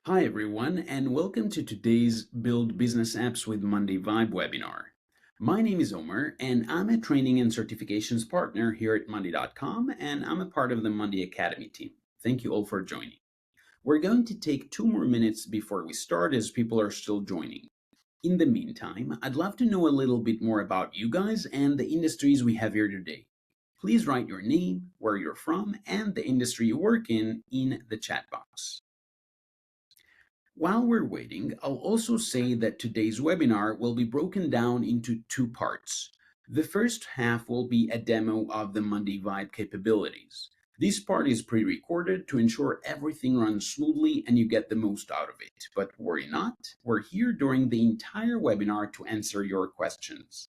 Hi everyone, and welcome to today's Build Business Apps with Monday Vibe webinar. My name is Omer, and I'm a training and certifications partner here at monday.com, and I'm a part of the Monday Academy team. Thank you all for joining. We're going to take 2 more minutes before we start as people are still joining. In the meantime, I'd love to know a little bit more about you guys and the industries we have here today. Please write your name, where you're from, and the industry you work in the chat box. While we're waiting, I'll also say that today's webinar will be broken down into 2 parts. The first half will be a demo of the Monday Vibe capabilities. This part is pre-recorded to ensure everything runs smoothly and you get the most out of it. But worry not, we're here during the entire webinar to answer your questions.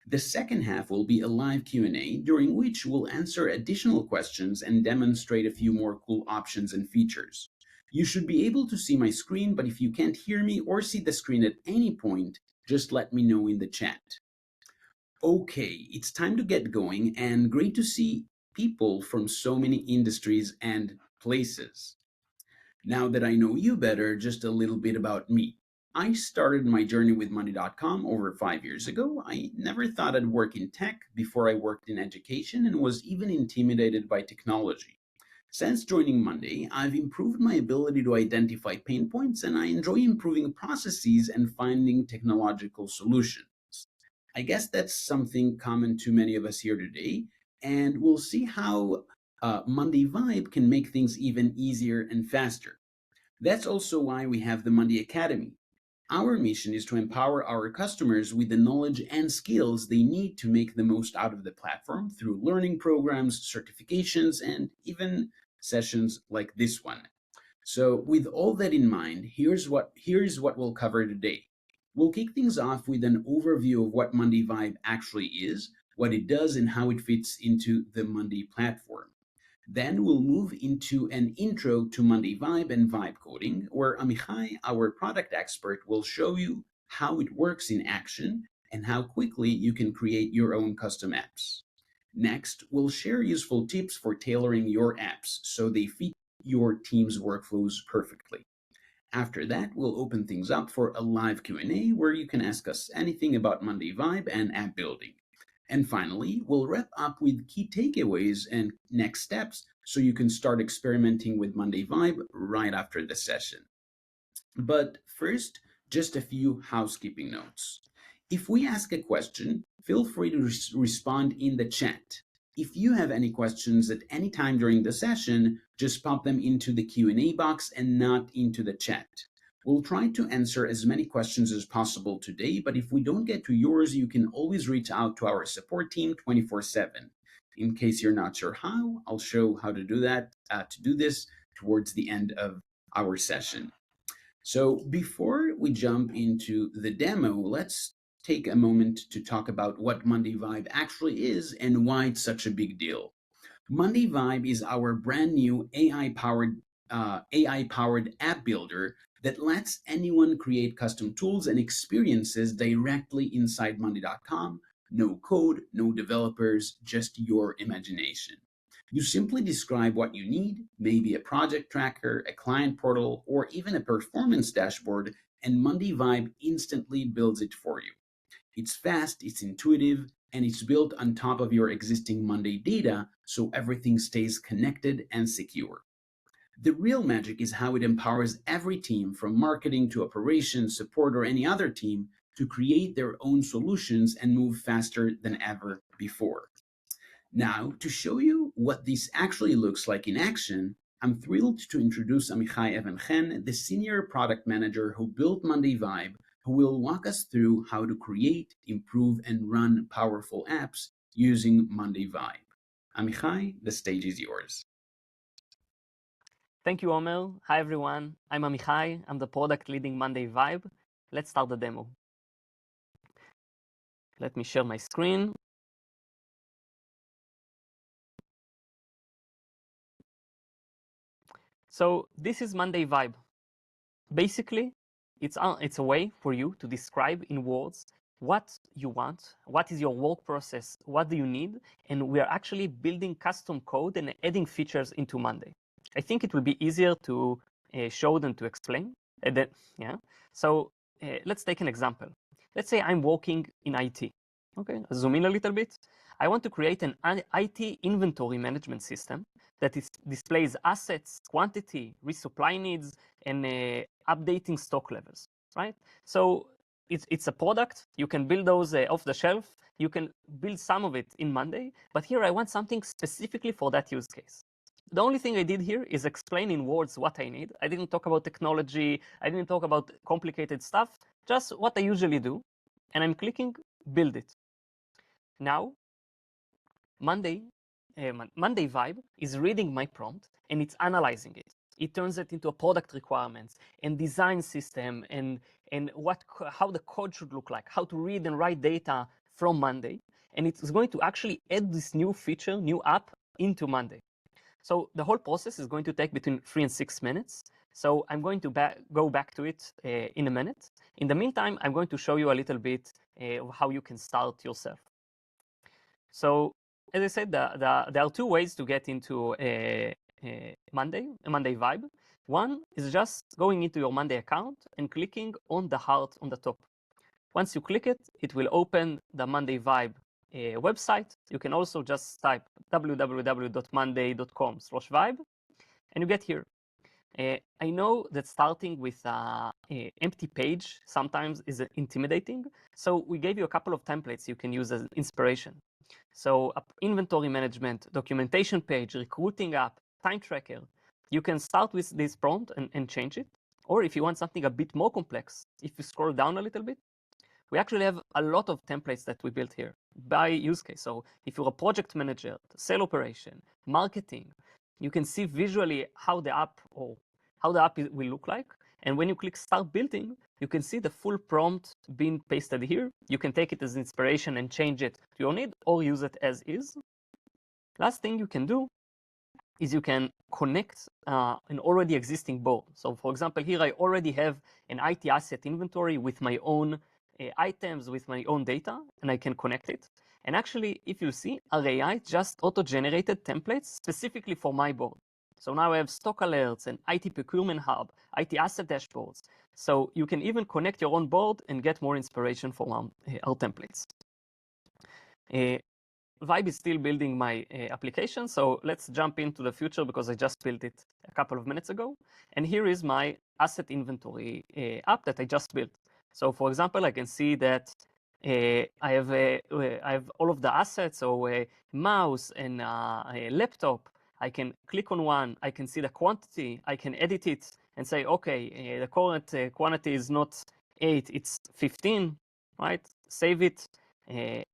The second half will be a live Q&A during which we'll answer additional questions and demonstrate a few more cool options and features. You should be able to see my screen, but if you can't hear me or see the screen at any point, just let me know in the chat. Okay, it's time to get going, and great to see people from so many industries and places. Now that I know you better, just a little bit about me. I started my journey with monday.com over 5 years ago. I never thought I'd work in tech before I worked in education and was even intimidated by technology. Since joining Monday, I've improved my ability to identify pain points, and I enjoy improving processes and finding technological solutions. I guess that's something common to many of us here today, and we'll see how Monday Vibe can make things even easier and faster. That's also why we have the Monday Academy. Our mission is to empower our customers with the knowledge and skills they need to make the most out of the platform through learning programs, certifications, and even sessions like this one. So with all that in mind, here's what we'll cover today. We'll kick things off with an overview of what Monday Vibe actually is, what it does, and how it fits into the Monday platform. Then we'll move into an intro to Monday Vibe and vibe coding, where Amichai, our product expert, will show you how it works in action and how quickly you can create your own custom apps. Next, we'll share useful tips for tailoring your apps so they fit your team's workflows perfectly. After that, we'll open things up for a live Q&A where you can ask us anything about Monday Vibe and app building. And finally, we'll wrap up with key takeaways and next steps so you can start experimenting with Monday Vibe right after the session. But first, just a few housekeeping notes. If we ask a question, feel free to respond in the chat. If you have any questions at any time during the session, just pop them into the Q&A box and not into the chat. We'll try to answer as many questions as possible today, but if we don't get to yours, you can always reach out to our support team 24/7. In case you're not sure how, I'll show how to do that, to do this towards the end of our session. So before we jump into the demo, let's take a moment to talk about what Monday Vibe actually is and why it's such a big deal. Monday Vibe is our brand new AI-powered app builder that lets anyone create custom tools and experiences directly inside monday.com. No code, no developers, just your imagination. You simply describe what you need, maybe a project tracker, a client portal, or even a performance dashboard, and Monday Vibe instantly builds it for you. It's fast, it's intuitive, and it's built on top of your existing Monday data, so everything stays connected and secure. The real magic is how it empowers every team, from marketing to operations, support, or any other team, to create their own solutions and move faster than ever before. Now, to show you what this actually looks like in action, I'm thrilled to introduce Amichai Evan-Chen, the Senior Product Manager who built Monday Vibe, who will walk us through how to create, improve, and run powerful apps using Monday Vibe. Amichai, the stage is yours. Thank you, Omer. Hi, everyone. I'm Amichai. I'm the product leading Monday Vibe. Let's start the demo. Let me share my screen. So this is Monday Vibe. Basically, it's a way for you to describe in words what you want, what is your work process, what do you need, and we are actually building custom code and adding features into Monday. I think it will be easier to show them to explain. So let's take an example. Let's say I'm working in IT. Okay, zoom in a little bit. I want to create an IT inventory management system that displays assets, quantity, resupply needs, and updating stock levels, right? So it's a product. You can build those off the shelf. You can build some of it in Monday, but here I want something specifically for that use case. The only thing I did here is explain in words what I need. I didn't talk about technology. I didn't talk about complicated stuff, just what I usually do. And I'm clicking build it. Now, Monday Vibe is reading my prompt and it's analyzing it. It turns it into a product requirements and design system and how the code should look like, how to read and write data from Monday. And it's going to actually add this new feature, new app into Monday. So the whole process is going to take between 3 and 6 minutes. So I'm going to go back to it in a minute. In the meantime, I'm going to show you a little bit of how you can start yourself. So as I said, there are two ways to get into a Monday Vibe. One is just going into your Monday account and clicking on the heart on the top. Once you click it, it will open the Monday Vibe website. You can also just type www.monday.com/vibe, and you get here. I know that starting with an empty page sometimes is intimidating, so we gave you a couple of templates you can use as inspiration. So inventory management, documentation page, recruiting app, time tracker. You can start with this prompt and change it. Or if you want something a bit more complex, if you scroll down a little bit, we actually have a lot of templates that we built here by use case. So if you're a project manager, sale operation, marketing, you can see visually how the app will look like. And when you click start building, you can see the full prompt being pasted here. You can take it as inspiration and change it to your need or use it as is. Last thing you can do is you can connect an already existing board. So for example, here I already have an IT asset inventory with my own items, with my own data, and I can connect it. And actually, if you see, our AI just auto-generated templates specifically for my board. So now I have stock alerts and IT procurement hub, IT asset dashboards. So you can even connect your own board and get more inspiration from our templates. Vibe is still building my application, so let's jump into the future because I just built it a couple of minutes ago. And here is my asset inventory app that I just built. So for example, I can see that I have all of the assets, so a mouse and a laptop. I can click on one, I can see the quantity, I can edit it and say, okay, the current quantity is not 8, it's 15, right? Save it.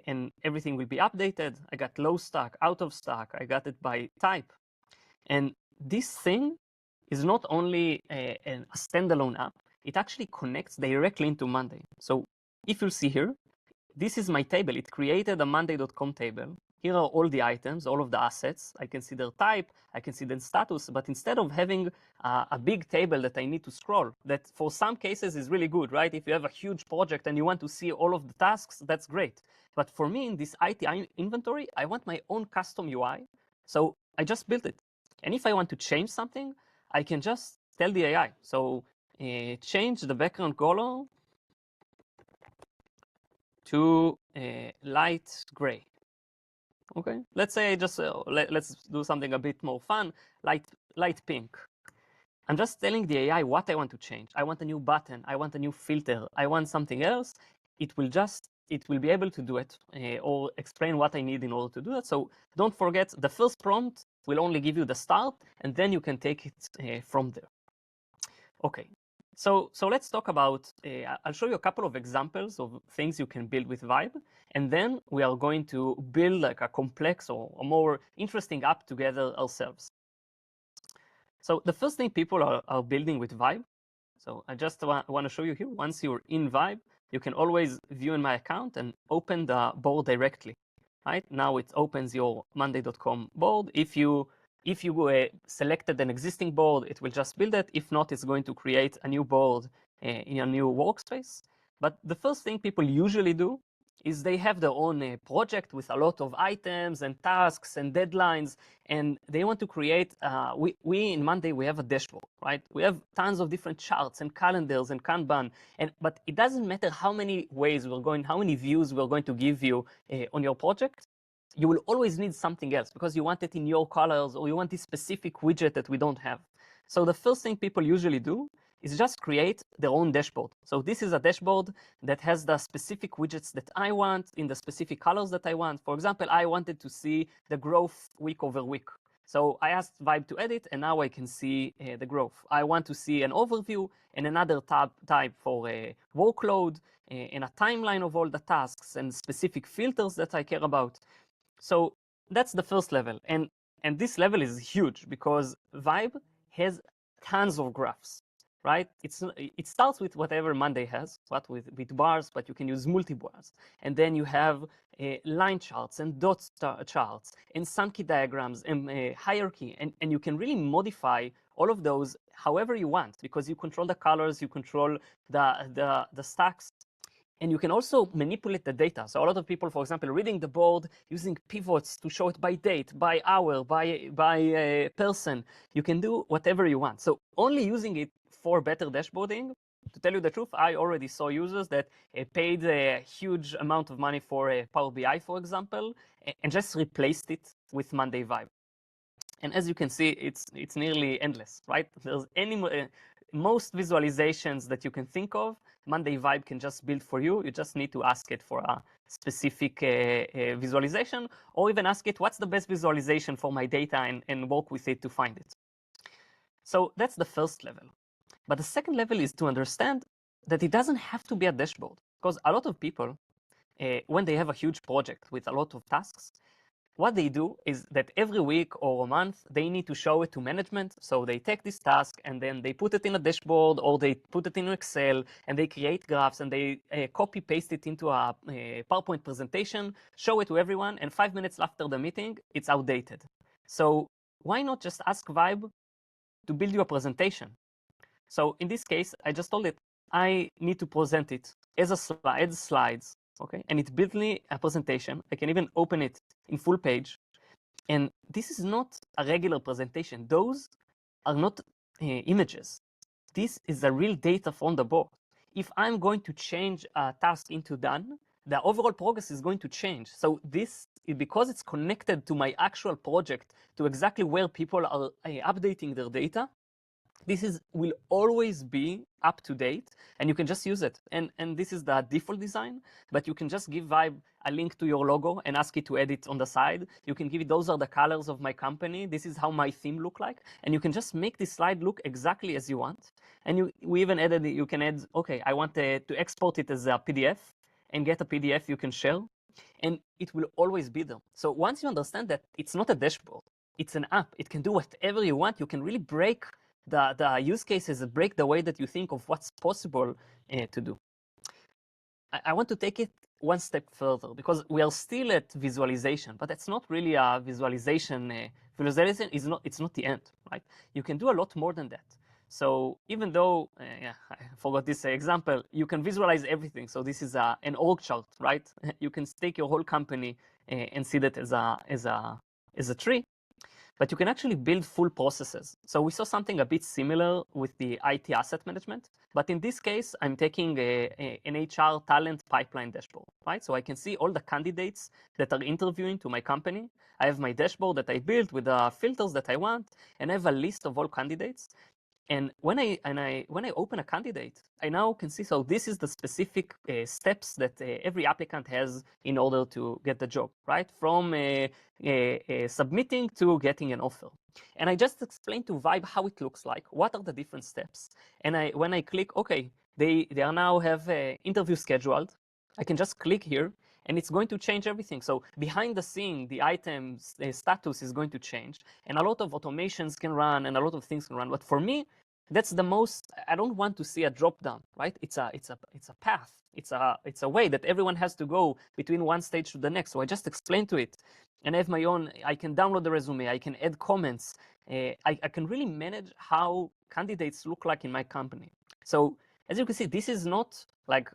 And everything will be updated. I got low stock, out of stock. I got it by type. And this thing is not only a standalone app, it actually connects directly into Monday. So if you see here, this is my table. It created a monday.com table. Here are all the items, all of the assets. I can see their type, I can see their status, but instead of having a big table that I need to scroll, that for some cases is really good, right? If you have a huge project and you want to see all of the tasks, that's great. But for me, in this IT inventory, I want my own custom UI. So I just built it. And if I want to change something, I can just tell the AI. So change the background color to light gray. Okay, let's say I just let's do something a bit more fun, light pink. I'm just telling the AI what I want to change. I want a new button. I want a new filter. I want something else. It will be able to do it or explain what I need in order to do that. So don't forget, the first prompt will only give you the start, and then you can take it from there. Okay, so let's talk about, I'll show you a couple of examples of things you can build with Vibe, and then we are going to build like a complex or a more interesting app together ourselves. So the first thing people are building with Vibe, so I just want to show you here, once you're in Vibe, you can always view in my account and open the board directly, right? Now it opens your monday.com board. If you selected an existing board, it will just build it. If not, it's going to create a new board in a new workspace. But the first thing people usually do is they have their own project with a lot of items and tasks and deadlines, and they want to create, we in Monday, we have a dashboard, right? We have tons of different charts and calendars and Kanban, but it doesn't matter how many ways how many views we're going to give you on your project. You will always need something else because you want it in your colors or you want this specific widget that we don't have. So the first thing people usually do is just create their own dashboard. So this is a dashboard that has the specific widgets that I want in the specific colors that I want. For example, I wanted to see the growth week over week. So I asked Vibe to edit, and now I can see the growth. I want to see an overview and another type for workload and a timeline of all the tasks and specific filters that I care about. So that's the first level. And this level is huge because Vibe has tons of graphs, right? It starts with whatever Monday has, with bars, but you can use multi-bars. And then you have line charts and dot charts and Sankey diagrams and hierarchy. And you can really modify all of those however you want because you control the colors, you control the stacks. And you can also manipulate the data. So a lot of people, for example, reading the board using pivots to show it by date, by hour, by person. You can do whatever you want. So only using it for better dashboarding. To tell you the truth, I already saw users that paid a huge amount of money for Power BI, for example, and just replaced it with Monday Vibe. And as you can see, it's nearly endless, right? There's most visualizations that you can think of, Monday Vibe can just build for you. You just need to ask it for a specific visualization, or even ask it, what's the best visualization for my data, and work with it to find it. So that's the first level. But the second level is to understand that it doesn't have to be a dashboard, because a lot of people, when they have a huge project with a lot of tasks, what they do is that every week or a month, they need to show it to management. So they take this task and then they put it in a dashboard or they put it in Excel and they create graphs and they copy paste it into a PowerPoint presentation, show it to everyone, and 5 minutes after the meeting, it's outdated. So why not just ask Vibe to build you a presentation? So in this case, I just told it, I need to present it as slides, okay? And it built me a presentation. I can even open it in full page. And this is not a regular presentation. Those are not images. This is the real data from the board. If I'm going to change a task into done, the overall progress is going to change. So this, because it's connected to my actual project, to exactly where people are updating their data, this will always be up to date, and you can just use it. And this is the default design, but you can just give Vibe a link to your logo and ask it to edit on the side. You can give it, those are the colors of my company. This is how my theme look like. And you can just make this slide look exactly as you want. And we even added, you can add, okay, I want to export it as a PDF and get a PDF you can share. And it will always be there. So once you understand that it's not a dashboard, it's an app. It can do whatever you want. You can really break the use cases, break the way that you think of what's possible to do. I want to take it one step further because we are still at visualization, but it's not really a visualization. Visualization is not, it's not the end, right? You can do a lot more than that. So even though, yeah, I forgot this example, you can visualize everything. So this is an org chart, right? You can take your whole company and see that as a tree. But you can actually build full processes. So we saw something a bit similar with the IT asset management. But in this case, I'm taking an HR talent pipeline dashboard, right? So I can see all the candidates that are interviewing to my company. I have my dashboard that I built with the filters that I want, and I have a list of all candidates. And when I open a candidate, I now can see, so this is the specific steps that every applicant has in order to get the job, right? From submitting to getting an offer. And I just explained to Vibe how it looks like, what are the different steps. And when I click, okay, they are now have interview scheduled, I can just click here and it's going to change everything. So behind the scene, the items status is going to change, and a lot of automations can run and a lot of things can run. But for me, that's the most, I don't want to see a drop down, right? It's a path. It's a way that everyone has to go between one stage to the next. So I just explain to it, and I have my own, I can download the resume, I can add comments. I can really manage how candidates look like in my company. So As you can see, this is not like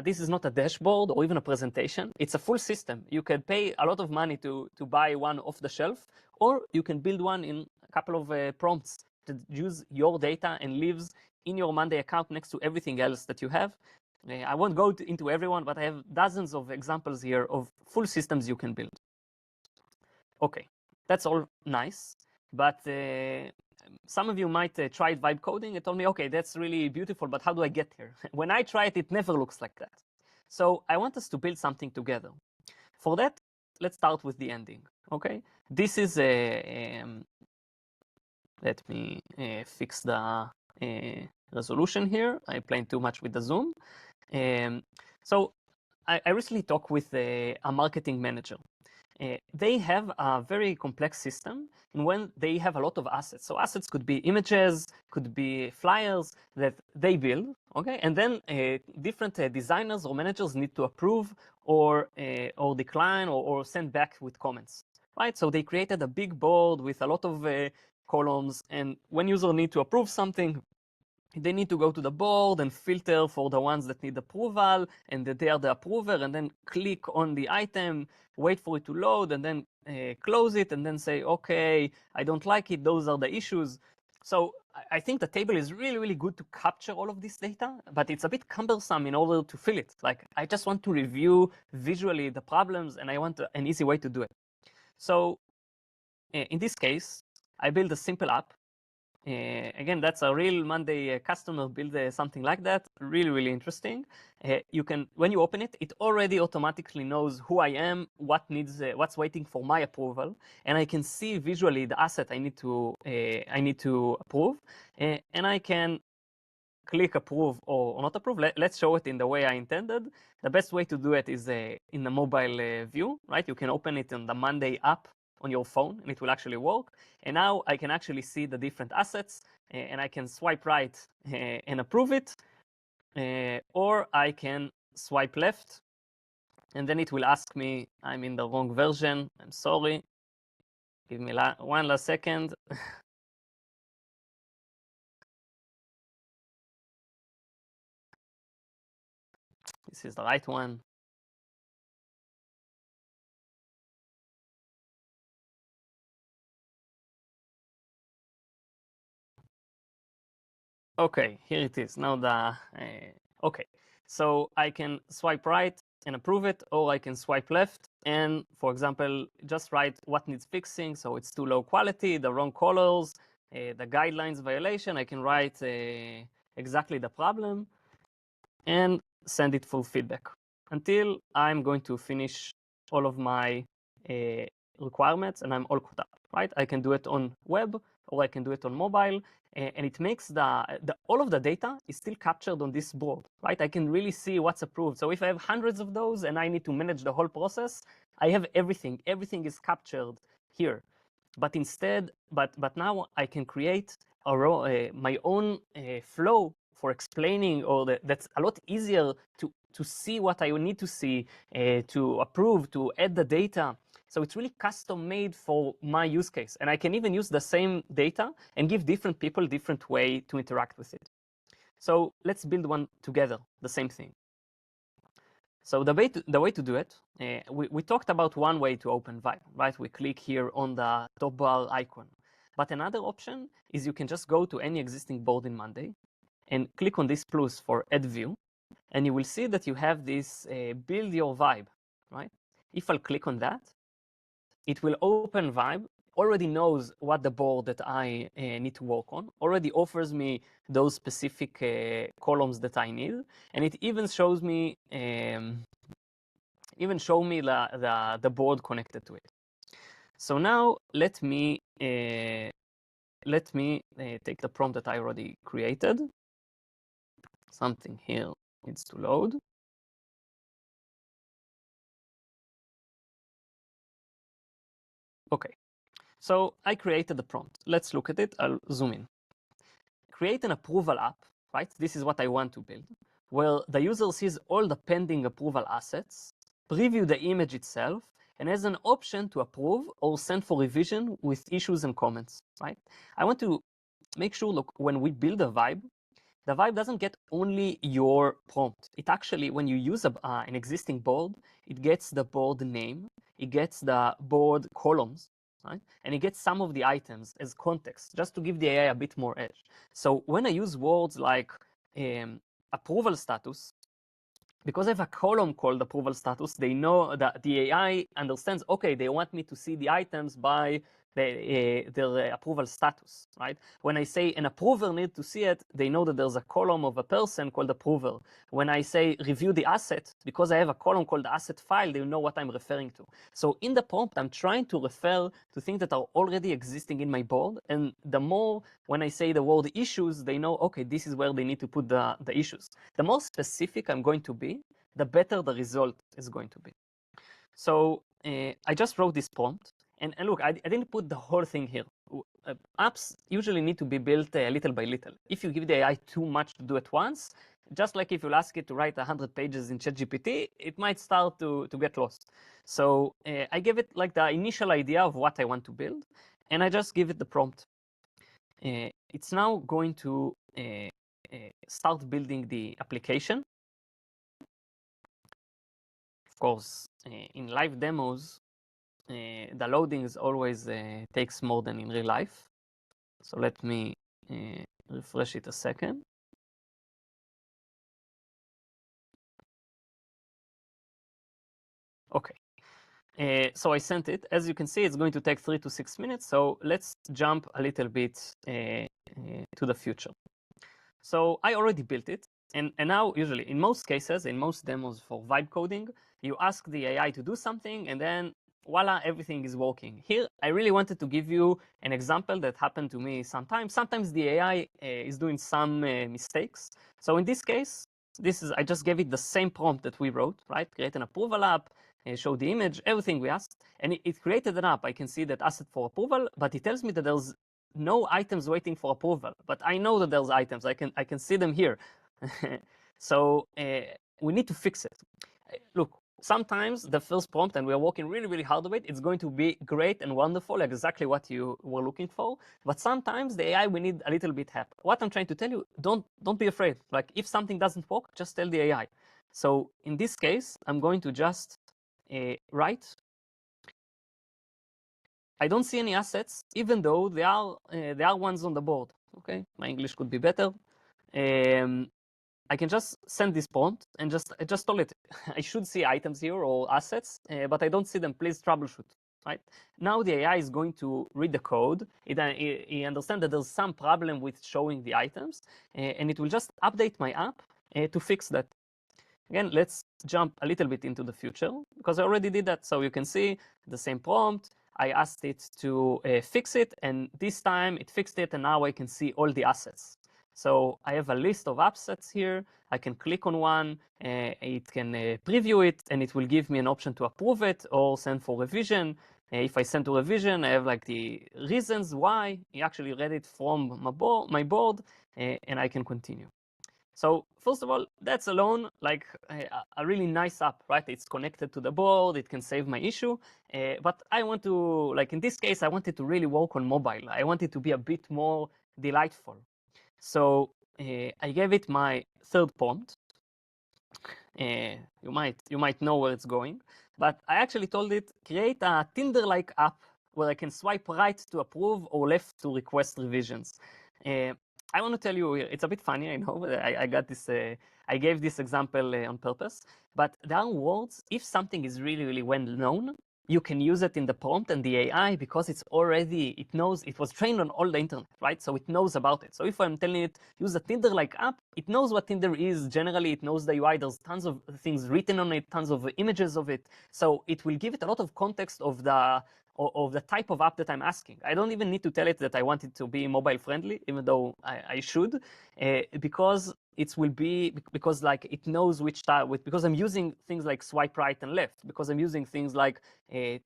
this is not a dashboard or even a presentation. It's a full system. You can pay a lot of money to buy one off the shelf, or you can build one in a couple of prompts that use your data and lives in your Monday account next to everything else that you have. I won't go into everyone, but I have dozens of examples here of full systems you can build. Okay, that's all nice, but some of you might try vibe coding and told me, okay, that's really beautiful, but how do I get here? When I try it, it never looks like that. So I want us to build something together. For that, let's start with the ending, okay? This is a, let me fix the resolution here. I'm playing too much with the zoom. So I recently talked with a marketing manager. They have a very complex system and when they have a lot of assets. So assets could be images, could be flyers that they build, okay? And then different designers or managers need to approve or decline or send back with comments, right? So they created a big board with a lot of columns, and when users need to approve something, they need to go to the board and filter for the ones that need approval and that they are the approver, and then click on the item, wait for it to load, and then close it, and then say, okay, I don't like it, those are the issues. So I think the table is really, really good to capture all of this data, but it's a bit cumbersome in order to fill it. Like, I just want to review visually the problems, and I want an easy way to do it. So in this case, I built a simple app. Again, that's a real Monday customer build something like that. Really, really interesting. You can, when you open it, it already automatically knows who I am, what needs, what's waiting for my approval, and I can see visually the asset I need to approve, and I can click approve or not approve. Let's show it in the way I intended. The best way to do it is in the mobile view, right? You can open it in the Monday app on your phone and it will actually work. And now I can actually see the different assets and I can swipe right and approve it. Or I can swipe left and then it will ask me, I'm in the wrong version. I'm sorry. Give me one last second. This is the right one. Okay, here it is. Now okay. So I can swipe right and approve it, or I can swipe left and, for example, just write what needs fixing. So it's too low quality, the wrong colors, the guidelines violation. I can write exactly the problem and send it for feedback until I'm going to finish all of my requirements and I'm all caught up, right? I can do it on web or I can do it on mobile, and it makes all of the data is still captured on this board, right? I can really see what's approved. So if I have hundreds of those and I need to manage the whole process, I have everything. Everything is captured here. But instead, but now I can create my own flow for explaining, or that's a lot easier to see what I need to see, to approve, to add the data. So it's really custom made for my use case. And I can even use the same data and give different people different way to interact with it. So let's build one together, the same thing. So the way to do it, we talked about one way to open Vibe, right? We click here on the top bar icon. But another option is you can just go to any existing board in Monday and click on this plus for add view. And you will see that you have this build your Vibe, right? If I'll click on that, it will open Vibe, already knows what the board that I need to work on, already offers me those specific columns that I need, and it even shows me the board connected to it. So now let me take the prompt that I already created. Something here needs to load. Okay, so I created the prompt. Let's look at it. I'll zoom in. Create an approval app, right? This is what I want to build, where the user sees all the pending approval assets, preview the image itself, and has an option to approve or send for revision with issues and comments, right? I want to make sure, look, when we build a Vibe, the vibe doesn't get only your prompt. It actually, when you use an existing board, it gets the board name, it gets the board columns, right? And it gets some of the items as context, just to give the AI a bit more edge. So when I use words like approval status, because I have a column called approval status, they know that the AI understands, okay, they want me to see the items by their approval status, right? When I say an approver need to see it, they know that there's a column of a person called approver. When I say review the asset, because I have a column called asset file, they know what I'm referring to. So in the prompt, I'm trying to refer to things that are already existing in my board. And the more, when I say the word issues, they know, okay, this is where they need to put the issues. The more specific I'm going to be, the better the result is going to be. So I just wrote this prompt. And look, I didn't put the whole thing here. Apps usually need to be built little by little. If you give the AI too much to do at once, just like if you'll ask it to write 100 pages in ChatGPT, it might start to get lost. So I gave it like the initial idea of what I want to build, and I just give it the prompt. It's now going to start building the application. Of course, in live demos, the loading is always takes more than in real life. So let me refresh it a second. Okay. So I sent it. As you can see, it's going to take 3 to 6 minutes. So let's jump a little bit to the future. So I already built it. And now, usually, in most cases, in most demos for vibe coding, you ask the AI to do something, and then voila, everything is working. Here, I really wanted to give you an example that happened to me sometimes. Sometimes the AI is doing some mistakes. So in this case, I just gave it the same prompt that we wrote, right? Create an approval app, show the image, everything we asked, and it created an app. I can see that asset for approval, but it tells me that there's no items waiting for approval. But I know that there's items. I can see them here. So we need to fix it. Look, sometimes the first prompt, and we're working really, really hard on it, it's going to be great and wonderful, exactly what you were looking for. But sometimes the AI, we need a little bit help. What I'm trying to tell you, don't be afraid. Like if something doesn't work, just tell the AI. So in this case, I'm going to just write. I don't see any assets, even though there are ones on the board. Okay, my English could be better. I can just send this prompt and just tell it, I should see items here or assets, but I don't see them. Please troubleshoot. Right now, the AI is going to read the code. It understands that there's some problem with showing the items, and it will just update my app to fix that. Again, let's jump a little bit into the future because I already did that. So you can see the same prompt. I asked it to fix it, and this time it fixed it, and now I can see all the assets. So I have a list of assets here. I can click on one, it can preview it, and it will give me an option to approve it or send for revision. If I send to revision, I have like the reasons why he actually read it from my board, and I can continue. So first of all, that's alone like a really nice app, right? It's connected to the board, it can save my issue. But I want to, like in this case, I wanted to really work on mobile. I want it to be a bit more delightful. So I gave it my third prompt. You might know where it's going, but I actually told it, create a Tinder-like app where I can swipe right to approve or left to request revisions. I want to tell you, it's a bit funny, I know, I got this, I gave this example on purpose, but there are words, if something is really, really well known, you can use it in the prompt and the AI because it knows, it was trained on all the internet, right? So it knows about it. So if I'm telling it, use a Tinder-like app, it knows what Tinder is. Generally, it knows the UI. There's tons of things written on it, tons of images of it. So it will give it a lot of context of the type of app that I'm asking. I don't even need to tell it that I want it to be mobile friendly, even though I should, because because like it knows which type, because I'm using things like swipe right and left, because I'm using things like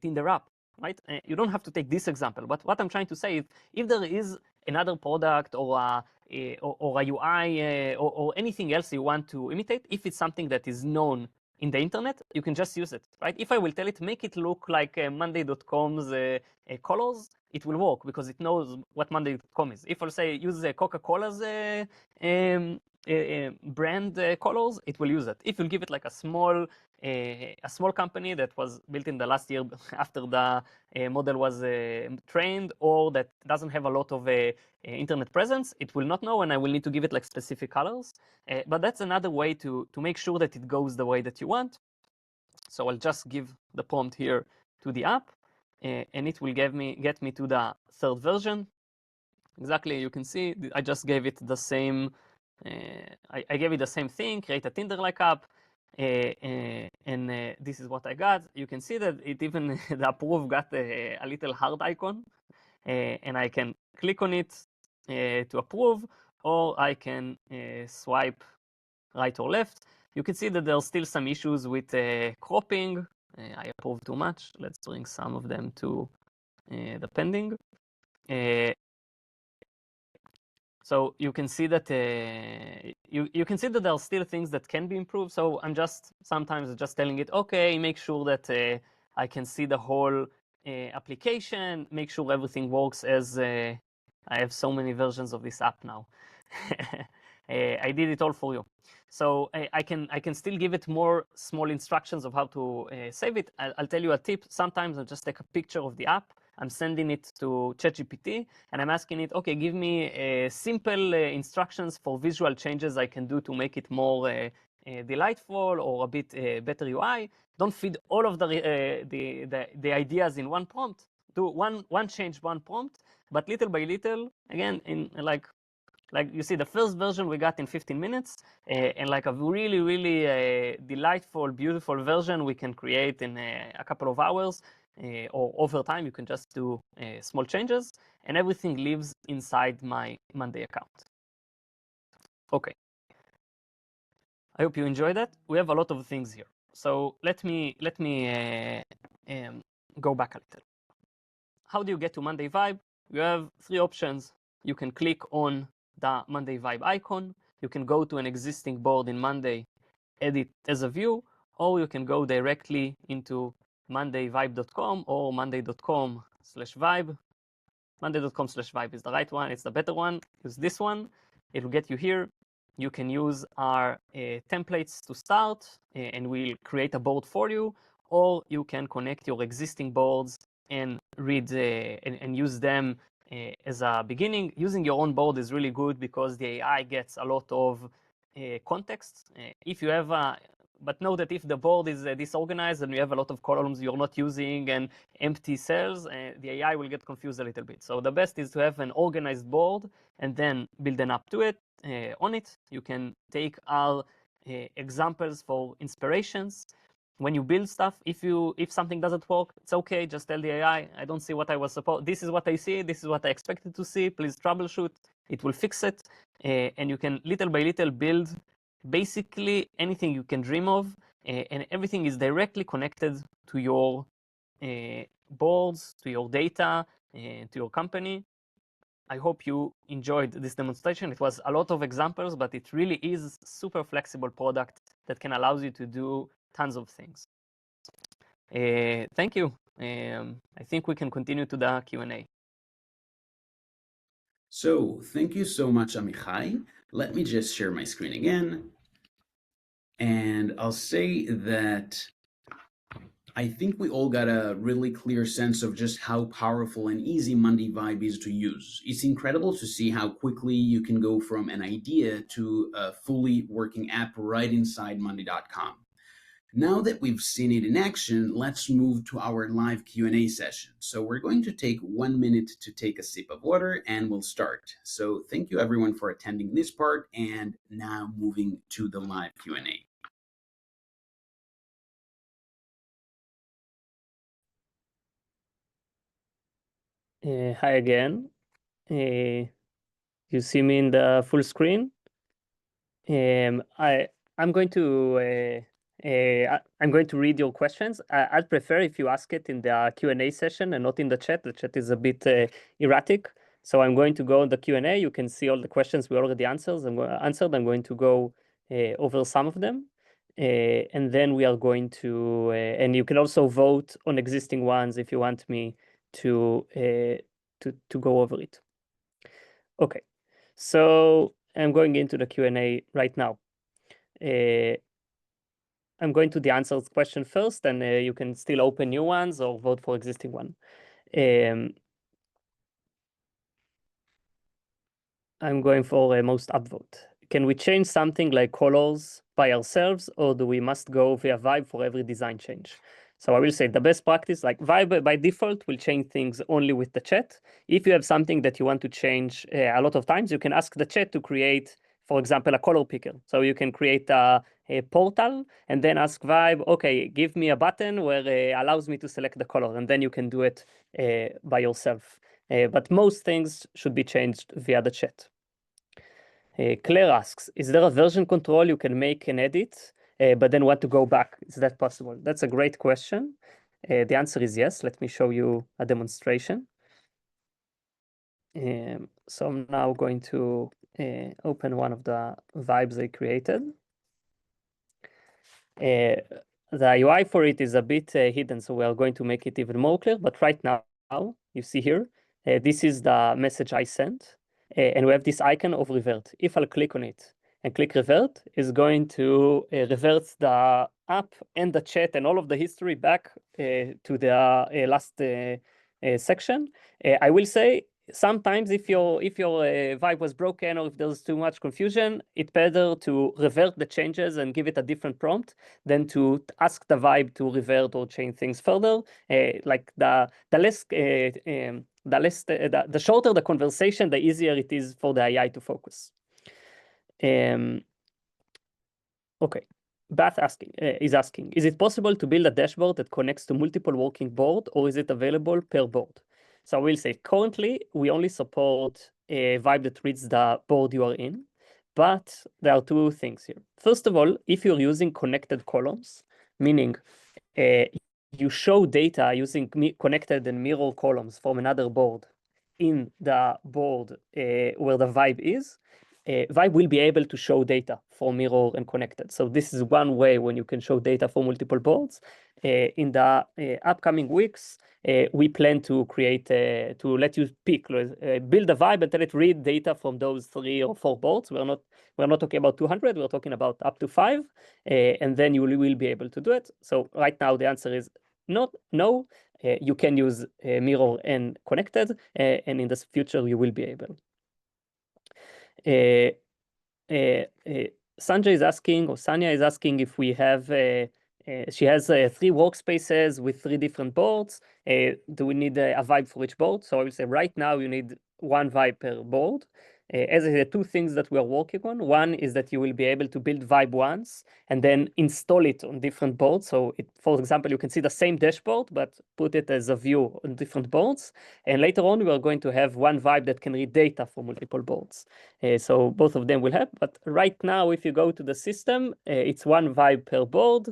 Tinder app, right? You don't have to take this example, but what I'm trying to say is if there is another product or a UI or anything else you want to imitate, if it's something that is known in the internet, you can just use it, right? If I will tell it, make it look like monday.com's colors, it will work because it knows what monday.com is. If I'll say use Coca-Cola's brand colors, it will use it. If you give it like a small company that was built in the last year after the model was trained, or that doesn't have a lot of internet presence, it will not know, and I will need to give it like specific colors. But that's another way to make sure that it goes the way that you want. So I'll just give the prompt here to the app, and it will get me to the third version. Exactly, you can see I just gave it the same. I gave it the same thing, create a Tinder-like app, and this is what I got. You can see that it even the approve got a little heart icon, and I can click on it to approve, or I can swipe right or left. You can see that there are still some issues with cropping. I approve too much. Let's bring some of them to the pending. So you can see that you can see that there are still things that can be improved. So I'm just sometimes just telling it, okay, make sure that I can see the whole application, make sure everything works as I have so many versions of this app now. I did it all for you. So I can still give it more small instructions of how to save it. I'll tell you a tip. Sometimes I'll just take a picture of the app. I'm sending it to ChatGPT, and I'm asking it, okay, give me simple instructions for visual changes I can do to make it more delightful or a bit better UI. Don't feed all of the ideas in one prompt. Do one change, one prompt, but little by little, again, in like you see, the first version we got in 15 minutes, and like a really delightful, beautiful version we can create in a couple of hours, or over time you can just do small changes, and everything lives inside my Monday account. Okay. I hope you enjoyed that. We have a lot of things here. So let me go back a little. How do you get to Monday Vibe? You have three options. You can click on the Monday Vibe icon. You can go to an existing board in Monday, edit as a view, or you can go directly into mondayvibe.com or monday.com/vibe. Monday.com/vibe is the right one. It's the better one. Use this one. It will get you here. You can use our templates to start, and we'll create a board for you, or you can connect your existing boards and read and use them as a beginning. Using your own board is really good because the AI gets a lot of context. If you have but know that if the board is disorganized and you have a lot of columns you're not using and empty cells, the AI will get confused a little bit. So the best is to have an organized board and then build an app to it. On it, you can take our examples for inspirations. When you build stuff, if something doesn't work, it's okay. Just tell the AI, I don't see what I was supposed. This is what I see. This is what I expected to see. Please troubleshoot. It will fix it, and you can little by little build basically anything you can dream of, and everything is directly connected to your boards, to your data, to your company. I hope you enjoyed this demonstration. It was a lot of examples, but it really is a super flexible product that can allow you to do tons of things. Thank you. I think we can continue to the Q&A. So thank you so much, Amichai. Let me just share my screen again. And I'll say that I think we all got a really clear sense of just how powerful and easy Monday Vibe is to use. It's incredible to see how quickly you can go from an idea to a fully working app right inside monday.com. Now that we've seen it in action, let's move to our live Q&A session. So we're going to take 1 minute to take a sip of water and we'll start. So thank you everyone for attending this part, and now moving to the live Q&A. Hi again. You see me in the full screen. I'm going to I'm going to read your questions. I'd prefer if you ask it in the Q&A session and not in the chat. The chat is a bit erratic. So I'm going to go in the Q&A. You can see all the questions we already answered. I'm going to go over some of them. And then we are going to, and you can also vote on existing ones if you want me to go over it. Okay, so I'm going into the Q&A right now. I'm going to the answers question first, and you can still open new ones or vote for existing one. I'm going for a most upvote. Can we change something like colors by ourselves, or do we must go via Vibe for every design change? So I will say the best practice, like Vibe by default will change things only with the chat. If you have something that you want to change a lot of times, you can ask the chat to create, for example, a color picker. So you can create a portal and then ask Vibe, okay, give me a button where allows me to select the color, and then you can do it by yourself. But most things should be changed via the chat. Claire asks, is there a version control you can make and edit, but then want to go back? Is that possible? That's a great question. The answer is yes. Let me show you a demonstration. So I'm now going to open one of the vibes I created. The UI for it is a bit hidden, so we are going to make it even more clear. But right now, you see here, this is the message I sent. And we have this icon of revert. If I'll click on it and click revert, it's going to revert the app and the chat and all of the history back to the last section. I will say sometimes if your vibe was broken or if there's too much confusion, it's better to revert the changes and give it a different prompt than to ask the vibe to revert or change things further. Like the shorter the conversation, the easier it is for the AI to focus. Okay. Beth is asking, is it possible to build a dashboard that connects to multiple working boards, or is it available per board? So I will say currently we only support a vibe that reads the board you are in, but there are two things here. First of all, if you're using connected columns, meaning you show data using connected and mirror columns from another board in the board where the vibe is, Vibe will be able to show data for mirror and connected. So this is one way when you can show data for multiple boards. In the upcoming weeks, we plan to create, to let you pick, build a vibe and tell it read data from those 3 or 4 boards. We're not talking about 200, we're talking about up to 5, and then you will be able to do it. So right now the answer is no. You can use mirror and connected, and in the future you will be able. Sanjay is asking, or Sanya is asking, if we have, she has 3 workspaces with 3 different boards. Do we need a vibe for each board? So I will say right now you need 1 vibe per board. As I said, 2 things that we are working on. One is that you will be able to build vibe once and then install it on different boards. So for example, you can see the same dashboard, but put it as a view on different boards. And later on, we are going to have 1 vibe that can read data from multiple boards. So both of them will help. But right now, if you go to the system, it's 1 vibe per board.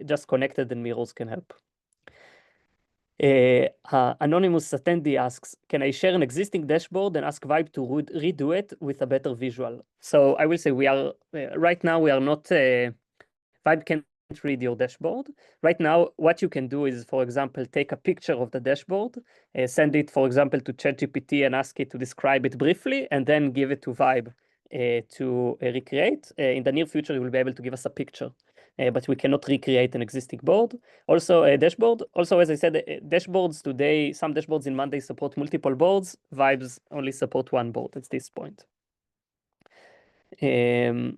Just connected and mirrors can help. Anonymous attendee asks, can I share an existing dashboard and ask Vibe to redo it with a better visual? So I will say we are, right now we are not, Vibe can't read your dashboard. Right now, what you can do is, for example, take a picture of the dashboard, send it, for example, to ChatGPT and ask it to describe it briefly, and then give it to Vibe to recreate. In the near future, you will be able to give us a picture. But we cannot recreate an existing board. Also, a dashboard. Also, as I said, dashboards today, some dashboards in Monday support multiple boards. Vibes only support 1 board at this point. Okay,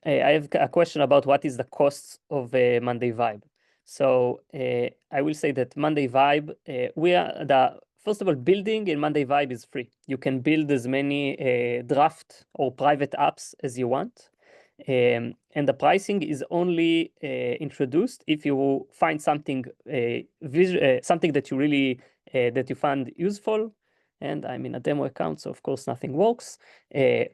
I have a question about what is the cost of Monday Vibe. So I will say that Monday Vibe, first of all, building in Monday Vibe is free. You can build as many draft or private apps as you want. And the pricing is only introduced if you find something something that you really that you find useful. And I'm in a demo account, so of course nothing works.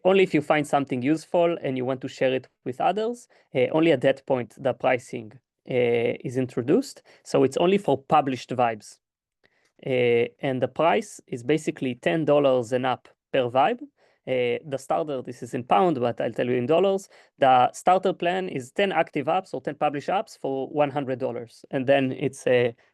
Only if you find something useful and you want to share it with others, only at that point the pricing is introduced. So it's only for published vibes. And the price is basically $10 and up per vibe. The starter, this is in pound, but I'll tell you in dollars. The starter plan is 10 active apps or 10 published apps for $100. And then it's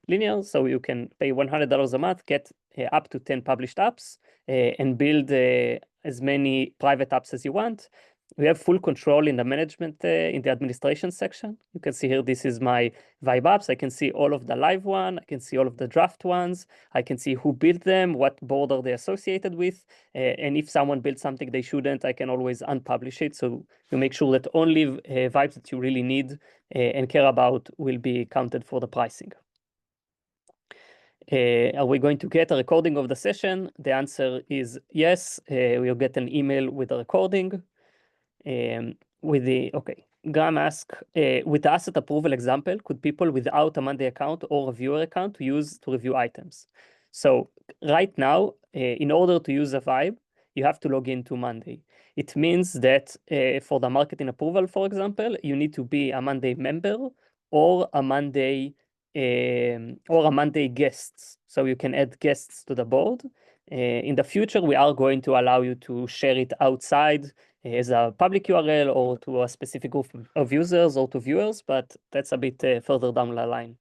linear, so you can pay $100 a month, get up to 10 published apps, and build as many private apps as you want. We have full control in the management, in the administration section. You can see here, this is my Vibe apps. I can see all of the live one. I can see all of the draft ones. I can see who built them, what board are they associated with. And if someone built something they shouldn't, I can always unpublish it. So you make sure that only vibes that you really need and care about will be counted for the pricing. Are we going to get a recording of the session? The answer is yes. We'll get an email with a recording. Graham asks, with the asset approval example, could people without a Monday account or a viewer account use to review items? So right now, in order to use a Vibe, you have to log into Monday. It means that for the marketing approval, for example, you need to be a Monday member or a Monday guest. So you can add guests to the board. In the future, we are going to allow you to share it outside as a public URL or to a specific group of users or to viewers, but that's a bit further down the line.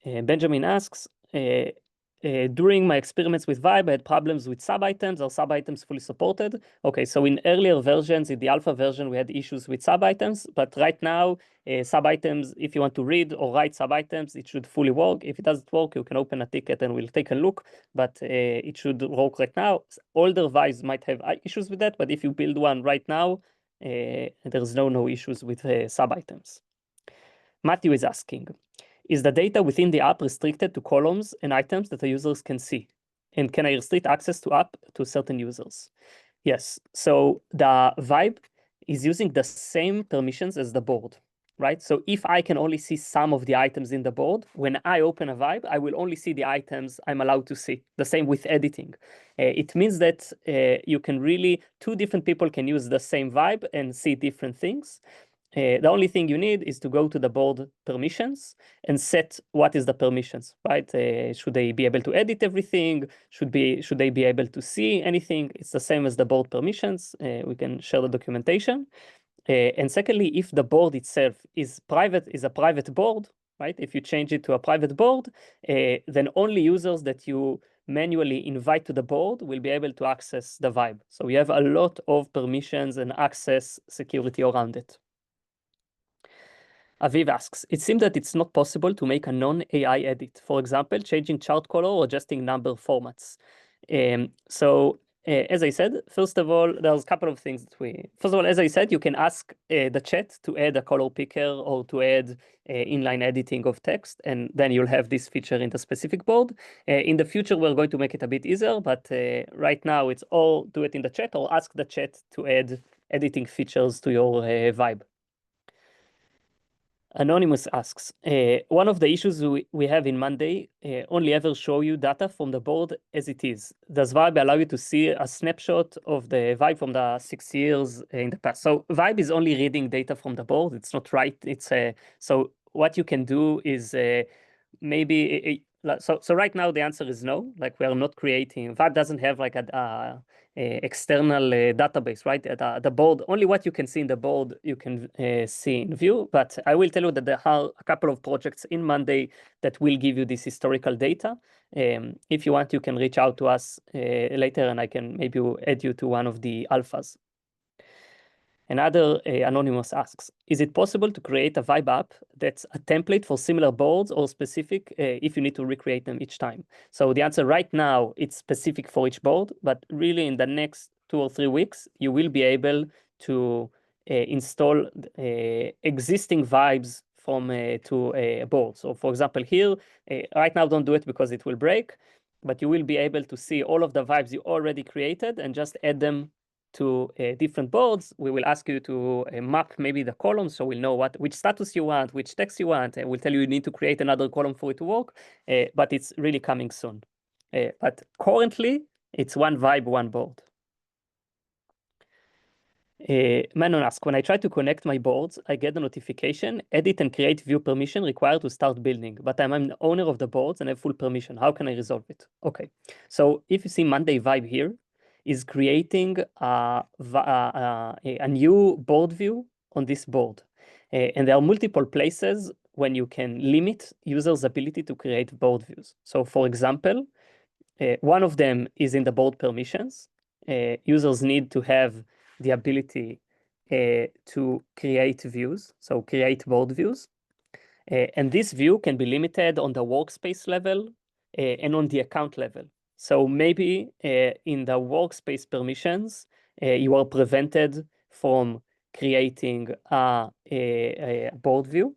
Benjamin asks, during my experiments with Vibe, I had problems with sub-items. Are sub-items fully supported? Okay, so in earlier versions, in the alpha version, we had issues with sub-items, but right now, sub-items, if you want to read or write sub-items, it should fully work. If it doesn't work, you can open a ticket and we'll take a look, but it should work right now. Older Vibes might have issues with that, but if you build one right now, there's no issues with sub-items. Matthew is asking, is the data within the app restricted to columns and items that the users can see? And can I restrict access to app to certain users? Yes, so the Vibe is using the same permissions as the board, right? So if I can only see some of the items in the board, when I open a Vibe, I will only see the items I'm allowed to see. The same with editing. It means that you can really, two different people can use the same Vibe and see different things. The only thing you need is to go to the board permissions and set what is the permissions, right? Should they be able to edit everything? Should they be able to see anything? It's the same as the board permissions. We can share the documentation. And secondly, if the board itself is a private board, right? If you change it to a private board, then only users that you manually invite to the board will be able to access the Vibe. So we have a lot of permissions and access security around it. Aviv asks, it seems that it's not possible to make a non-AI edit. For example, changing chart color or adjusting number formats. As I said, first of all, there's a couple of things first of all, as I said, you can ask the chat to add a color picker or to add inline editing of text, and then you'll have this feature in the specific board. In the future, we're going to make it a bit easier, but right now it's all do it in the chat or ask the chat to add editing features to your Vibe. Anonymous asks, one of the issues we have in Monday only ever show you data from the board as it is. Does Vibe allow you to see a snapshot of the Vibe from the 6 years in the past? So Vibe is only reading data from the board. It's not right. So what you can do is so right now the answer is no. Like we are not creating. Vibe doesn't have like a external database, right? The board, only what you can see in the board you can see in view. But I will tell you that there are a couple of projects in Monday that will give you this historical data. If you want, you can reach out to us later and I can maybe add you to one of the alphas. Another anonymous asks, is it possible to create a Vibe app that's a template for similar boards or specific if you need to recreate them each time? So the answer right now, it's specific for each board, but really in the next 2 or 3 weeks, you will be able to install existing Vibes to a board. So for example, here, right now don't do it because it will break, but you will be able to see all of the Vibes you already created and just add them to different boards. We will ask you to map maybe the columns so we'll know which status you want, which text you want, and we'll tell you need to create another column for it to work, but it's really coming soon. But currently, it's one Vibe, one board. Manon asks, when I try to connect my boards, I get a notification, edit and create view permission required to start building, but I'm the owner of the boards and have full permission. How can I resolve it? Okay, so if you see Monday Vibe here, is creating a new board view on this board. And there are multiple places when you can limit users' ability to create board views. So for example, one of them is in the board permissions. Users need to have the ability to create views, so create board views. And this view can be limited on the workspace level and on the account level. So maybe in the workspace permissions, you are prevented from creating a board view,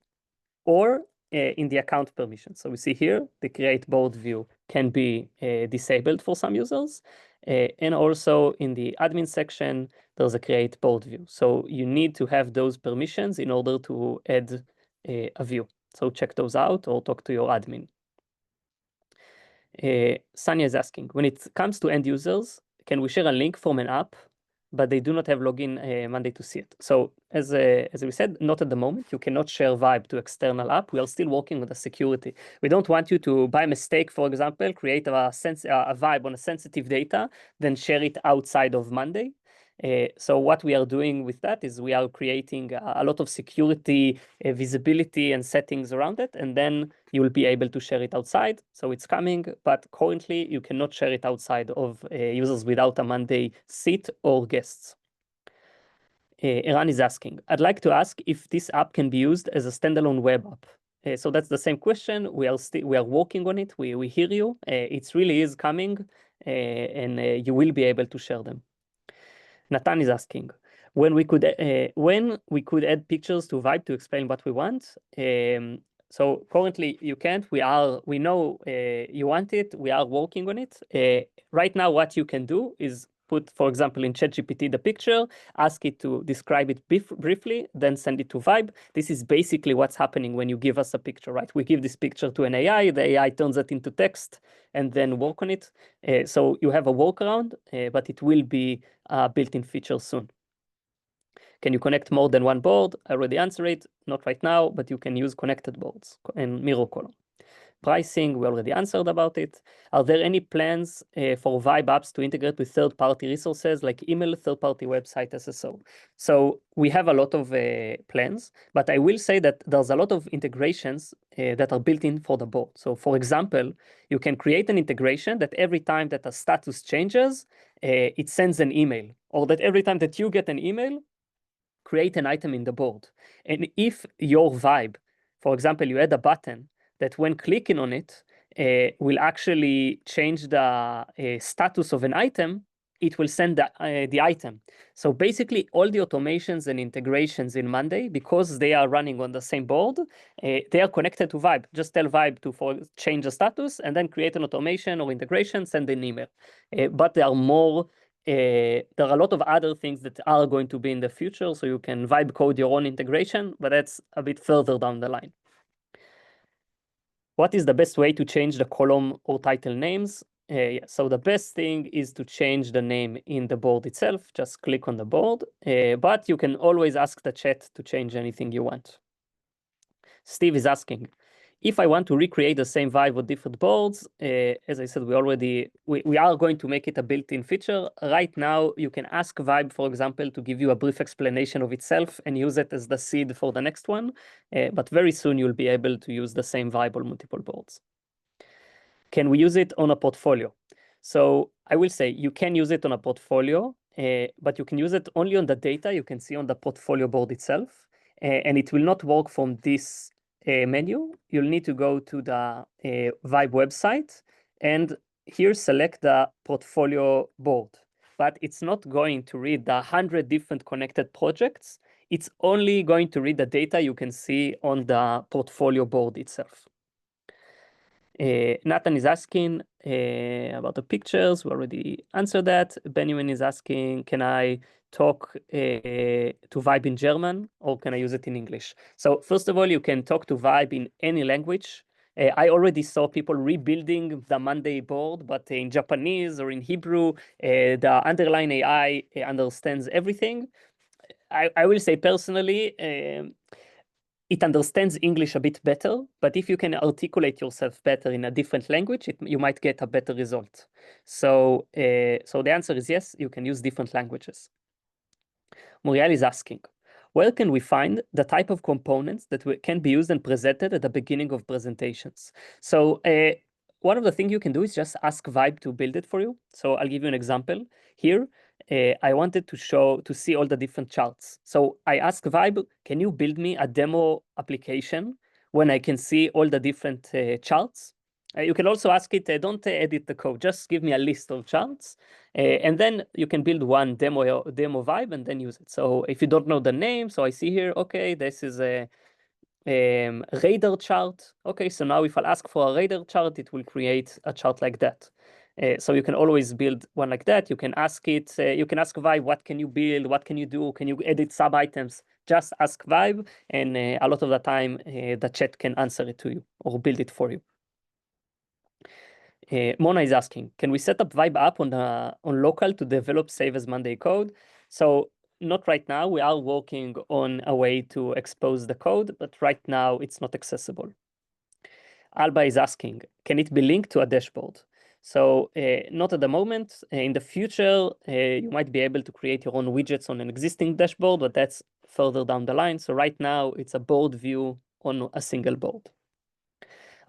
or in the account permissions. So we see here, the create board view can be disabled for some users. And also in the admin section, there's a create board view. So you need to have those permissions in order to add a view. So check those out or talk to your admin. Sanya is asking, when it comes to end users, can we share a link from an app, but they do not have login Monday to see it? So as we said, not at the moment. You cannot share Vibe to external app. We are still working on the security. We don't want you to, by mistake, for example, create a Vibe on a sensitive data, then share it outside of Monday. So what we are doing with that is we are creating a lot of security, visibility, and settings around it, and then you will be able to share it outside. So it's coming, but currently you cannot share it outside of users without a Monday seat or guests. Eran is asking, I'd like to ask if this app can be used as a standalone web app. So that's the same question. We are working on it. We hear you. It really is coming, and you will be able to share them. Nathan is asking, when we could add pictures to Vibe to explain what we want. So currently you can't. We know you want it. We are working on it. Right now, what you can do is put, for example, in ChatGPT the picture, ask it to describe it briefly, then send it to Vibe. This is basically what's happening when you give us a picture, right? We give this picture to an AI, the AI turns it into text, and then work on it. So you have a workaround, but it will be a built-in feature soon. Can you connect more than one board? I already answered it, not right now, but you can use connected boards and mirror column. Pricing, we already answered about it. Are there any plans for Vibe apps to integrate with third-party resources like email, third-party website, SSO? So we have a lot of plans, but I will say that there's a lot of integrations that are built in for the board. So for example, you can create an integration that every time that a status changes, it sends an email, or that every time that you get an email, create an item in the board. And if your Vibe, for example, you add a button that when clicking on it will actually change the status of an item, it will send the item. So basically, all the automations and integrations in Monday, because they are running on the same board, they are connected to Vibe. Just tell Vibe to change the status and then create an automation or integration, send an email. But there are more. There are a lot of other things that are going to be in the future, so you can Vibe code your own integration, but that's a bit further down the line. What is the best way to change the column or title names? Yeah, so the best thing is to change the name in the board itself. Just click on the board, but you can always ask the chat to change anything you want. Steve is asking, if I want to recreate the same Vibe with different boards, as I said, we are going to make it a built-in feature. Right now, you can ask Vibe, for example, to give you a brief explanation of itself and use it as the seed for the next one. But very soon, you'll be able to use the same Vibe on multiple boards. Can we use it on a portfolio? So I will say you can use it on a portfolio, but you can use it only on the data you can see on the portfolio board itself. And it will not work from this menu. You'll need to go to the Vibe website and here select the portfolio board. But it's not going to read the 100 different connected projects. It's only going to read the data you can see on the portfolio board itself. Nathan is asking about the pictures. We already answered that. Benjamin is asking, can I talk to Vibe in German or can I use it in English? So first of all, you can talk to Vibe in any language. I already saw people rebuilding the Monday board, but in Japanese or in Hebrew, the underlying AI understands everything. I will say personally, it understands English a bit better, but if you can articulate yourself better in a different language, you might get a better result. So the answer is yes, you can use different languages. Muriel is asking, where can we find the type of components that can be used and presented at the beginning of presentations? So one of the things you can do is just ask Vibe to build it for you. So I'll give you an example here. I wanted to see all the different charts. So I asked Vibe, can you build me a demo application when I can see all the different charts? You can also ask it, don't edit the code, just give me a list of charts. And then you can build one demo Vibe and then use it. So if you don't know the name, so I see here, okay, this is a radar chart. Okay, so now if I'll ask for a radar chart, it will create a chart like that. So you can always build one like that. You can ask it, you can ask Vibe, what can you build? What can you do? Can you edit sub items? Just ask Vibe, and a lot of the time, the chat can answer it to you or build it for you. Mona is asking, can we set up Vibe app on local to develop save as Monday code? So not right now. We are working on a way to expose the code, but right now it's not accessible. Alba is asking, can it be linked to a dashboard? So not at the moment. In the future, you might be able to create your own widgets on an existing dashboard, but that's further down the line. So right now it's a board view on a single board.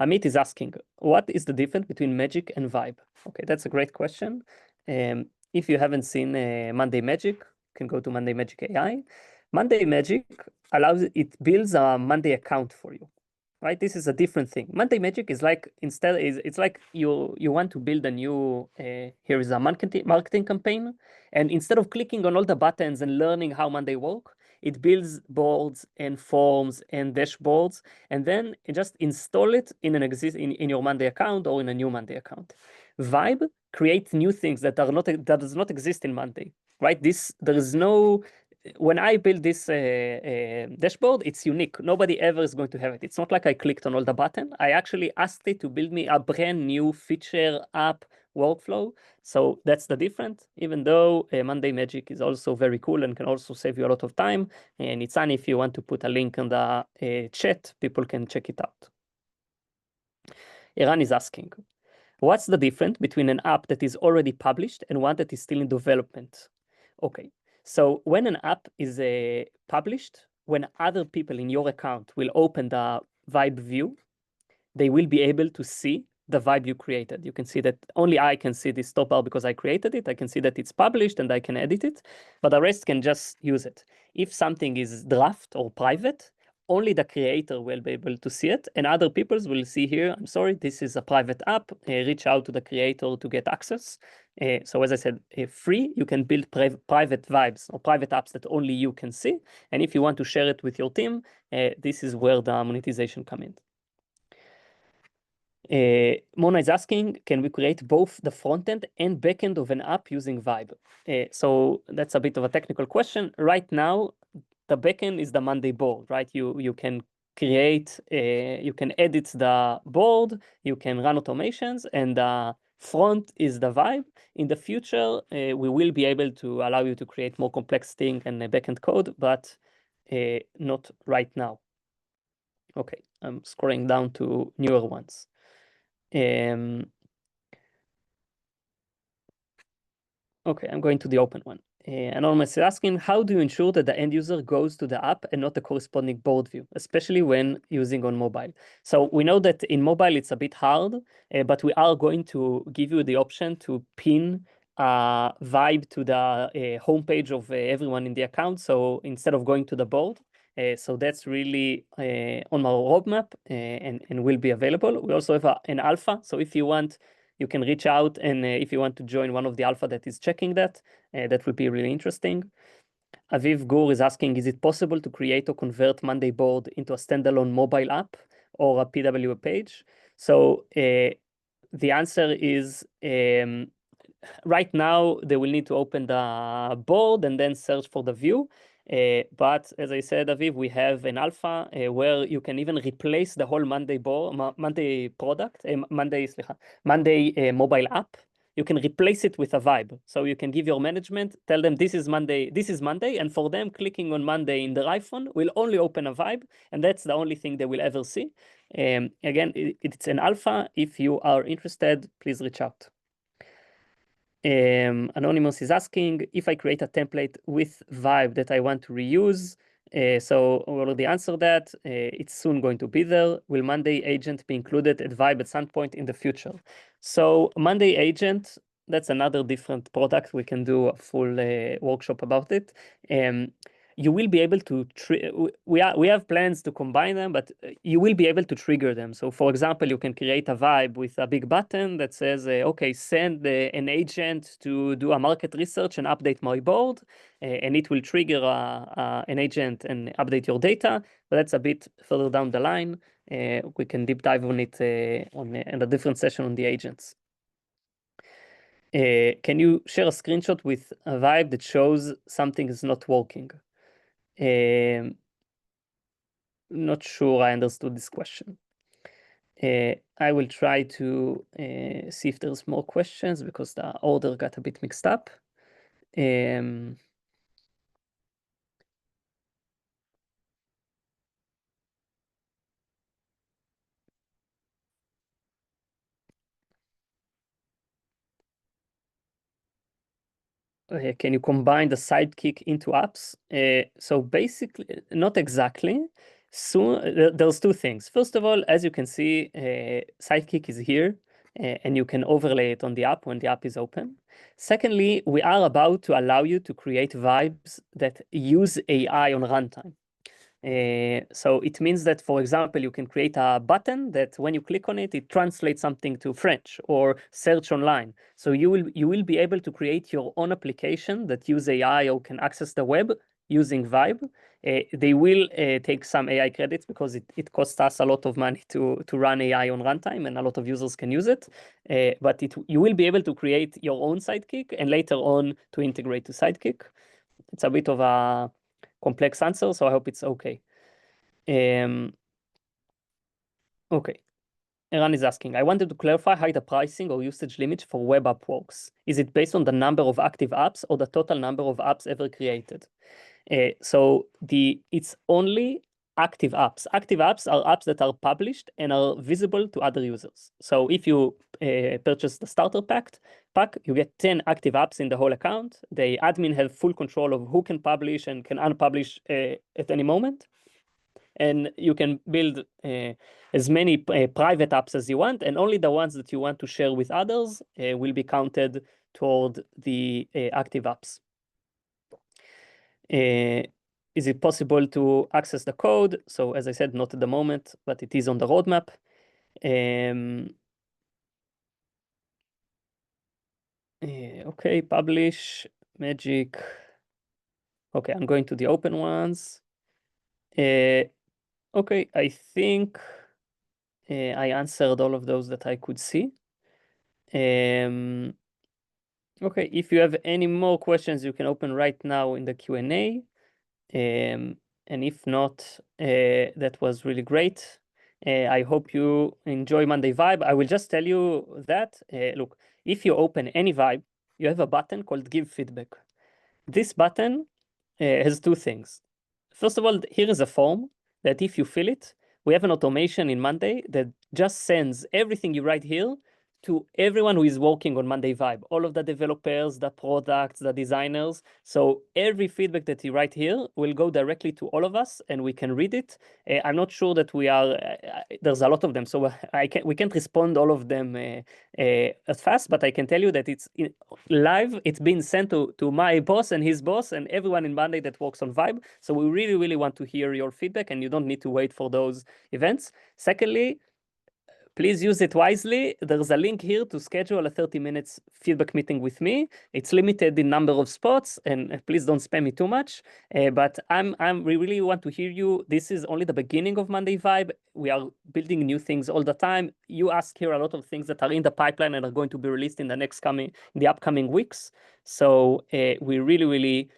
Amit is asking, what is the difference between Magic and Vibe? Okay, that's a great question. If you haven't seen Monday Magic, you can go to Monday Magic AI. Monday Magic it builds a Monday account for you, right? This is a different thing. Monday Magic is like it's like you want to build a new here is a marketing campaign, and instead of clicking on all the buttons and learning how Monday work, it builds boards and forms and dashboards, and then just install it in in your Monday account or in a new Monday account. Vibe creates new things that does not exist in Monday, right? There is no when I build this dashboard, it's unique. Nobody ever is going to have it. It's not like I clicked on all the button. I actually asked it to build me a brand new feature app workflow. So that's the difference, even though Monday Magic is also very cool and can also save you a lot of time. And it's fun if you want to put a link in the chat, people can check it out. Iran is asking, what's the difference between an app that is already published and one that is still in development? Okay, so when an app is published, when other people in your account will open the Vibe view, they will be able to see the Vibe you created. You can see that only I can see this top bar because I created it. I can see that it's published and I can edit it, but the rest can just use it. If something is draft or private, only the creator will be able to see it, and other people will see here, I'm sorry, this is a private app, reach out to the creator to get access. So as I said, free, you can build private vibes or private apps that only you can see. And if you want to share it with your team, this is where the monetization come in. Mona is asking, can we create both the front end and back end of an app using Vibe? So that's a bit of a technical question. Right now, the backend is the Monday board, right? You can create, you can edit the board, you can run automations, and the front is the Vibe. In the future, we will be able to allow you to create more complex thing and backend code, but not right now. Okay, I'm scrolling down to newer ones. Okay, I'm going to the open one. Anonymous is asking, how do you ensure that the end user goes to the app and not the corresponding board view, especially when using on mobile? So we know that in mobile it's a bit hard, but we are going to give you the option to pin Vibe to the homepage of everyone in the account. So instead of going to the board, so that's really on our roadmap and will be available. We also have an alpha. So if you want, you can reach out, and if you want to join one of the alpha that is checking that, that will be really interesting. Aviv Gur is asking, is it possible to create or convert Monday board into a standalone mobile app or a PWA page? So the answer is right now they will need to open the board and then search for the view. But as I said, Aviv, we have an alpha where you can even replace the whole Monday board, Monday product, Monday mobile app you can replace it with a vibe. So you can give your management, tell them this is Monday, and for them, clicking on Monday in their iPhone will only open a vibe, and that's the only thing they will ever see. Again, it's an alpha. If you are interested, please reach out. Anonymous is asking if I create a template with vibe that I want to reuse. So we already answered that. It's soon going to be there. Will Monday agent be included at vibe at some point in the future? So Monday agent, that's another different product. We can do a full workshop about it. You will be able to we have plans to combine them, but you will be able to trigger them. So for example, you can create a vibe with a big button that says, okay, send an agent to do a market research and update my board, and it will trigger an agent and update your data. But that's a bit further down the line. We can deep dive on it in a different session on the agents. Can you share a screenshot with a vibe that shows something is not working? Not sure I understood this question. I will try to see if there's more questions because the order got a bit mixed up. Can you combine the sidekick into apps? So basically, not exactly. Soon, there's two things. First of all, as you can see, sidekick is here, and you can overlay it on the app when the app is open. Secondly, we are about to allow you to create vibes that use AI on runtime. So it means that, for example, you can create a button that when you click on it, it translates something to French or search online. So you will be able to create your own application that use AI or can access the web using Vibe. They will take some AI credits because it costs us a lot of money to run AI on runtime, and a lot of users can use it. But you will be able to create your own Sidekick and later on to integrate to Sidekick. It's a bit of a complex answer, so I hope it's okay. Okay. Eran is asking, I wanted to clarify how the pricing or usage limit for web app works. Is it based on the number of active apps or the total number of apps ever created? So it's only active apps. Active apps are apps that are published and are visible to other users. So if you purchase the starter pack, you get 10 active apps in the whole account. The admin have full control of who can publish and can unpublish at any moment. And you can build as many private apps as you want, and only the ones that you want to share with others will be counted toward the active apps. Is it possible to access the code? So as I said, not at the moment, but it is on the roadmap. Okay, publish, magic. Okay, I'm going to the open ones. Okay, I think I answered all of those that I could see. Okay, if you have any more questions, you can open right now in the Q&A. And if not, that was really great. I hope you enjoy Monday Vibe. I will just tell you that, look, if you open any Vibe, you have a button called Give Feedback. This button has two things. First of all, here is a form that if you fill it, we have an automation in Monday that just sends everything you write here to everyone who is working on Monday Vibe, all of the developers, the products, the designers. So every feedback that you write here will go directly to all of us and we can read it. I'm not sure that we are, there's a lot of them, so we can't respond all of them as fast, but I can tell you that it's live. It's been sent to my boss and his boss and everyone in Monday that works on Vibe. So we really, really want to hear your feedback and you don't need to wait for those events. Secondly, please use it wisely. There's a link here to schedule a 30 minutes feedback meeting with me. It's limited in number of spots, and please don't spam me too much. But we really want to hear you. This is only the beginning of Monday Vibe. We are building new things all the time. You ask here a lot of things that are in the pipeline and are going to be released in the upcoming weeks. So we really, really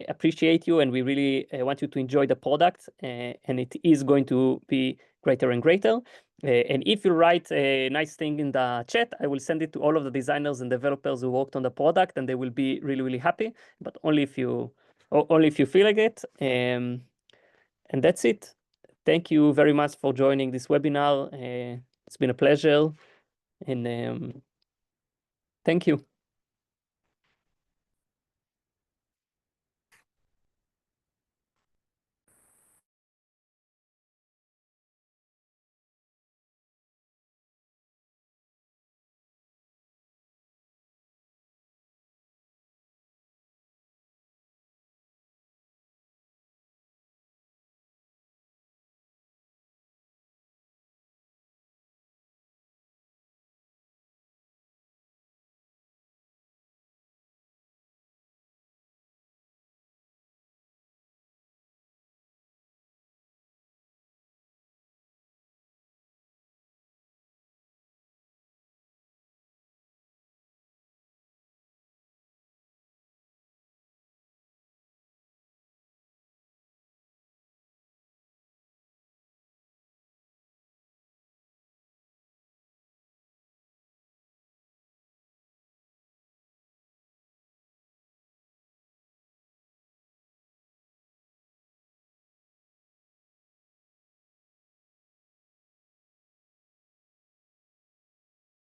appreciate you, and we really want you to enjoy the product, and it is going to be greater and greater. And if you write a nice thing in the chat, I will send it to all of the designers and developers who worked on the product, and they will be really, really happy. But only if you feel like it. And that's it. Thank you very much for joining this webinar. It's been a pleasure, and thank you.